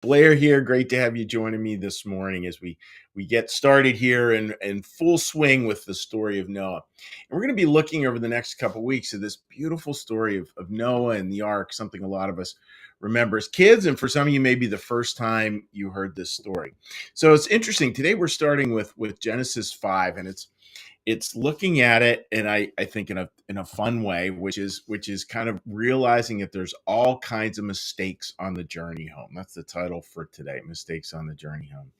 Blair here. Great to have you joining me this morning as we get started here in full swing with the story of Noah. And we're going to be looking over the next couple of weeks at this beautiful story of Noah and the ark, something a lot of us remember as kids, and for some of you, maybe the first time you heard this story. So it's interesting. Today we're starting with Genesis 5, and it's looking at it, and I think in a fun way, which is kind of realizing that there's all kinds of mistakes on the journey home. That's the title for today: Mistakes on the Journey Home.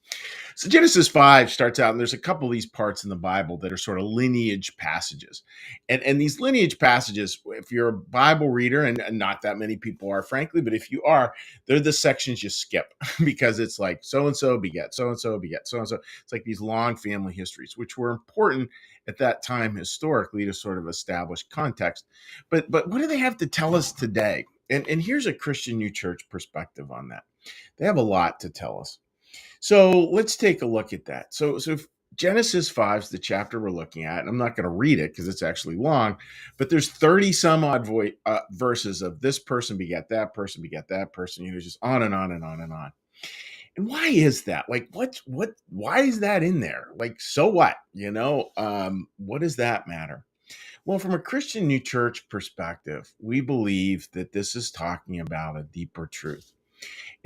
So Genesis 5 starts out, and there's a couple of these parts in the Bible that are sort of lineage passages. And these lineage passages, if you're a Bible reader, and not that many people are, frankly, but if you are, they're the sections you skip because it's like so and so beget, so and so beget, so and so. It's like these long family histories, which were important at that time historically to sort of establish context. But what do they have to tell us today? And here's a Christian New Church perspective on that. They have a lot to tell us. So let's take a look at that. So if Genesis 5 is the chapter we're looking at, and I'm not going to read it because it's actually long, but there's 30 some odd verses of this person begat that person, just on and on and on and on. And why is that? Like, why is that in there? Like, so what? What does that matter? Well, from a Christian New Church perspective, we believe that this is talking about a deeper truth.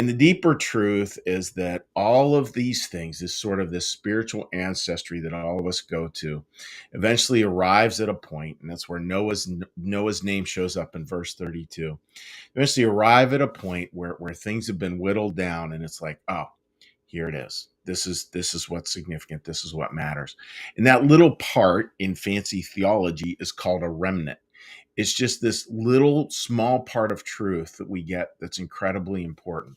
And the deeper truth is that all of these things, is sort of this spiritual ancestry that all of us go to, eventually arrives at a point, and that's where Noah's name shows up in verse 32. Eventually arrive at a point where things have been whittled down, and it's like, oh, here it is. This is what's significant. This is what matters. And that little part in fancy theology is called a remnant. It's just this little small part of truth that we get that's incredibly important.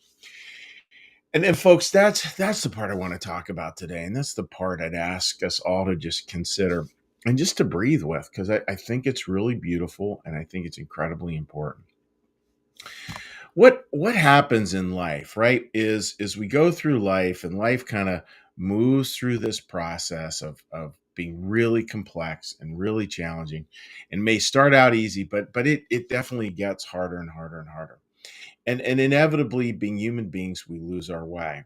And then, folks, that's the part I want to talk about today. And that's the part I'd ask us all to just consider and just to breathe with, because I think it's really beautiful and I think it's incredibly important. What happens in life, right, is we go through life, and life kind of moves through this process of being really complex and really challenging, and may start out easy, but it definitely gets harder and harder and harder. And inevitably, being human beings, we lose our way.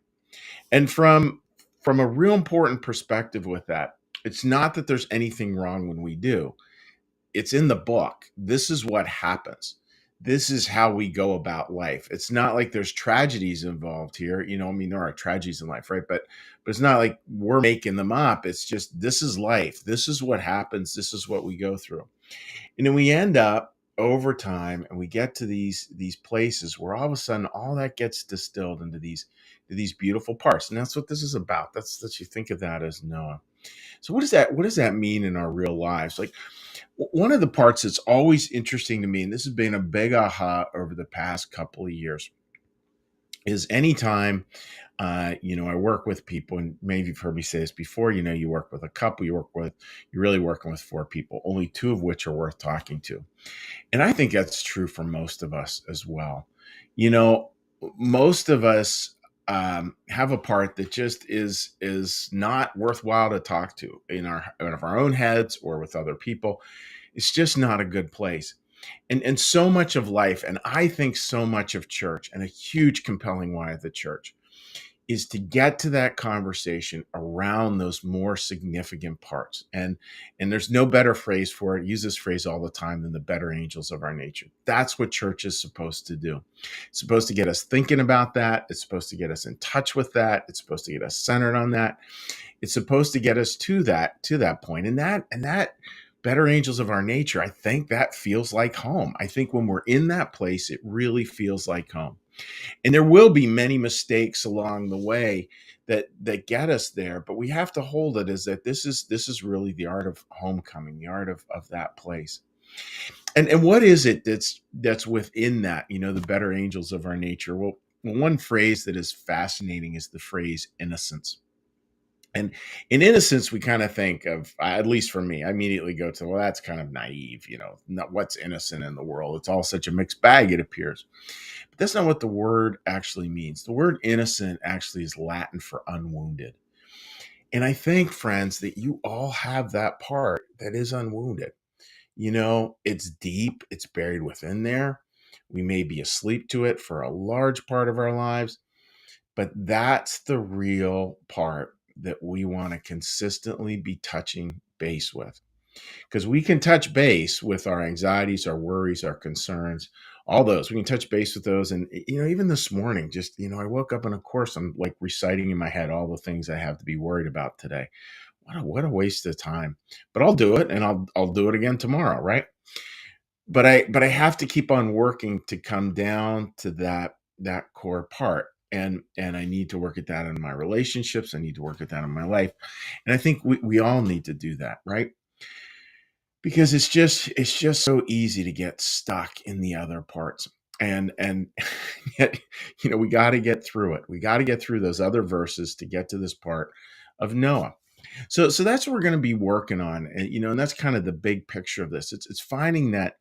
And from a real important perspective with that, it's not that there's anything wrong when we do. It's in the book. This is what happens. This is how we go about life. It's not like there's tragedies involved here. I mean, there are tragedies in life, right? But it's not like we're making them up. It's just, this is life. This is what happens. This is what we go through. And then we end up over time, and we get to these places where all of a sudden all that gets distilled into these beautiful parts. And that's what this is about. That's you think of that as Noah. So what does that mean in our real lives? Like, one of the parts that's always interesting to me, and this has been a big aha over the past couple of years, is anytime I work with people, and maybe you've heard me say this before. You work with a couple, you're really working with four people, only two of which are worth talking to. And I think that's true for most of us as well. You know, most of us have a part that just is not worthwhile to talk to in our own heads or with other people. It's just not a good place. And so much of life, and I think so much of church, and a huge compelling why of the church, is to get to that conversation around those more significant parts. And there's no better phrase for it. I use this phrase all the time, than the better angels of our nature. That's what church is supposed to do. It's supposed to get us thinking about that. It's supposed to get us in touch with that. It's supposed to get us centered on that. It's supposed to get us to that point. And that better angels of our nature, I think that feels like home. I think when we're in that place, it really feels like home. And there will be many mistakes along the way that get us there, but we have to hold it as that this is really the art of homecoming, the art of that place. And what is it that's within that, the better angels of our nature? Well, one phrase that is fascinating is the phrase innocence. And in innocence, we kind of think of, at least for me, I immediately go to, well, that's kind of naive, not what's innocent in the world. It's all such a mixed bag, it appears. But that's not what the word actually means. The word innocent actually is Latin for unwounded. And I think, friends, that you all have that part that is unwounded. It's deep, it's buried within there. We may be asleep to it for a large part of our lives, But that's the real part that we want to consistently be touching base with, because we can touch base with our anxieties, our worries, our concerns, all those. We can touch base with those. And, even this morning, just, I woke up and of course I'm like reciting in my head all the things I have to be worried about today. What a waste of time. But I'll do it, and I'll do it again tomorrow, right? But I have to keep on working to come down to that core part. And I need to work at that in my relationships. I need to work at that in my life. And I think we all need to do that, right? Because it's just so easy to get stuck in the other parts. And yet, we got to get through it. We got to get through those other verses to get to this part of Noah. So that's what we're going to be working on. And that's kind of the big picture of this. It's finding that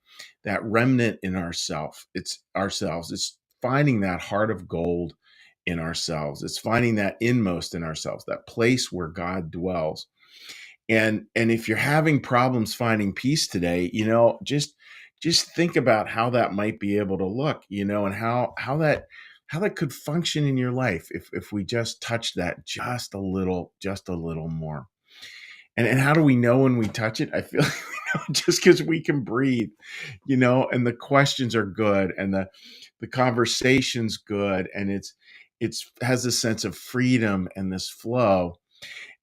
remnant in ourselves. It's ourselves. It's finding that heart of gold in ourselves. It's finding that inmost in ourselves, that place where God dwells. And if you're having problems finding peace today, just think about how that might be able to look, and how that could function in your life if we just touch that just a little more. And how do we know when we touch it? I feel like we know just because we can breathe, and the questions are good, and the conversation's good, and it's has a sense of freedom and this flow.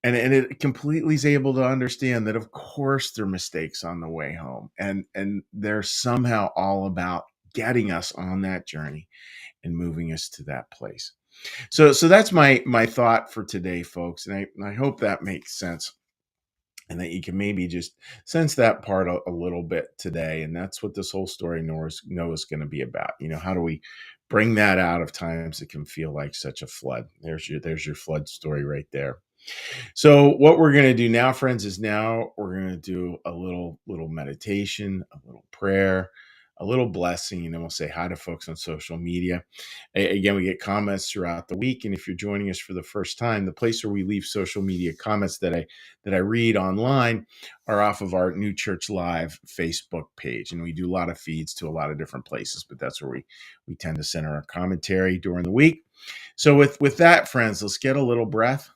And it completely is able to understand that of course there are mistakes on the way home, and they're somehow all about getting us on that journey and moving us to that place. So that's my thought for today, folks, and I hope that makes sense, and that you can maybe just sense that part a little bit today. And that's what this whole story Noah's going to be about. How do we bring that out of times that can feel like such a flood? There's your flood story right there. So what we're going to do now, friends, is now we're going to do a little meditation, a little prayer, a little blessing, and then we'll say hi to folks on social media. Again, we get comments throughout the week, and if you're joining us for the first time, the place where we leave social media comments that I read online are off of our New Church Live Facebook page, and we do a lot of feeds to a lot of different places, but that's where we tend to center our commentary during the week. So with that, friends, let's get a little breath.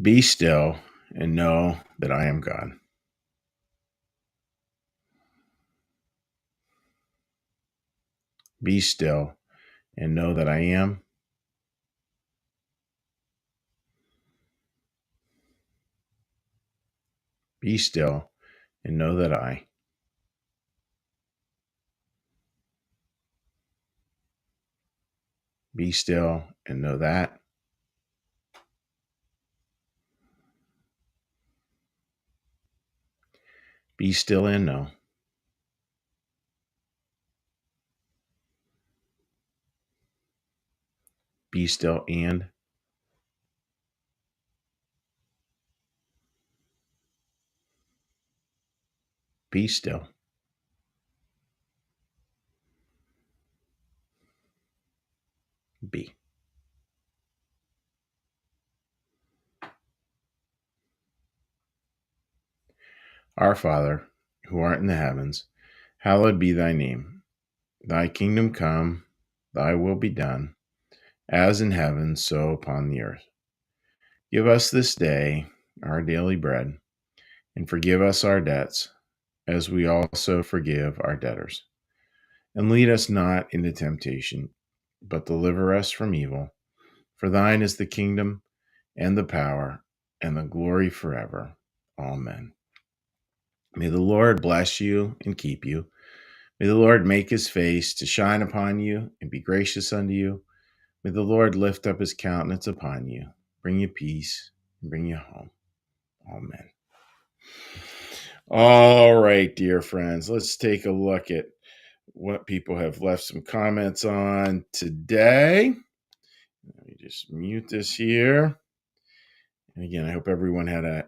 Be still and know that I am God. Be still and know that I am. Be still and know that I. Be still and know that. Be still and know. Be still and. Be still. Be. Our Father, who art in the heavens, hallowed be thy name. Thy kingdom come, thy will be done, as in heaven, so upon the earth. Give us this day our daily bread, and forgive us our debts, as we also forgive our debtors. And lead us not into temptation, but deliver us from evil. For thine is the kingdom, and the power, and the glory forever. Amen. May the Lord bless you and keep you. May the Lord make his face to shine upon you and be gracious unto you. May the Lord lift up his countenance upon you, bring you peace, and bring you home. Amen. All right, dear friends, let's take a look at what people have left some comments on today. Let me just mute this here. And again, I hope everyone had a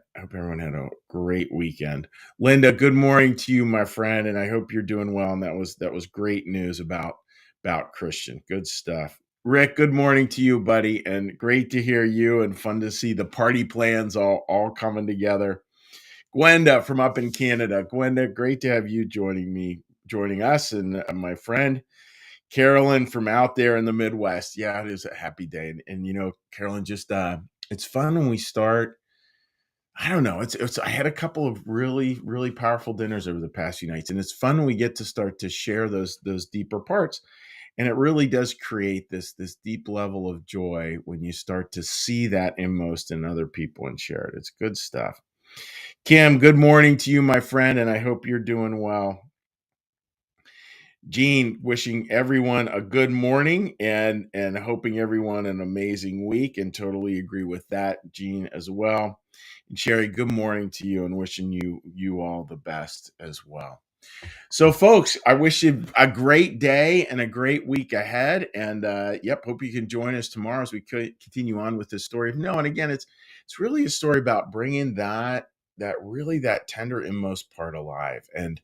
great weekend. Linda, good morning to you, my friend, and I hope you're doing well. And that was great news about Christian. Good stuff. Rick, good morning to you, buddy, and great to hear you and fun to see the party plans all coming together. Gwenda from up in Canada. Gwenda, great to have you joining us, and my friend Carolyn from out there in the Midwest. Yeah, it is a happy day, and Carolyn, just it's fun when we start. I don't know. It's. I had a couple of really powerful dinners over the past few nights, and it's fun when we get to start to share those deeper parts, and it really does create this deep level of joy when you start to see that inmost in other people and share it. It's good stuff. Kim, good morning to you, my friend, and I hope you're doing well. Gene, wishing everyone a good morning and hoping everyone an amazing week, and totally agree with that, Gene, as well. And Sherry, good morning to you and wishing you all the best as well. So, folks, I wish you a great day and a great week ahead. And yep, hope you can join us tomorrow as we continue on with this story of Noah. And again, it's really a story about bringing that tender inmost part alive. And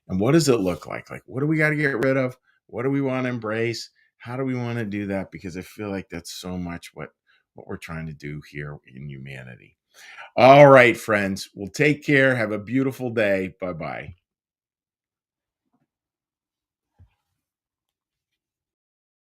what does it look like? Like, what do we got to get rid of? What do we want to embrace? How do we want to do that? Because I feel like that's so much what we're trying to do here in humanity. All right, friends. Well, take care. Have a beautiful day. Bye bye.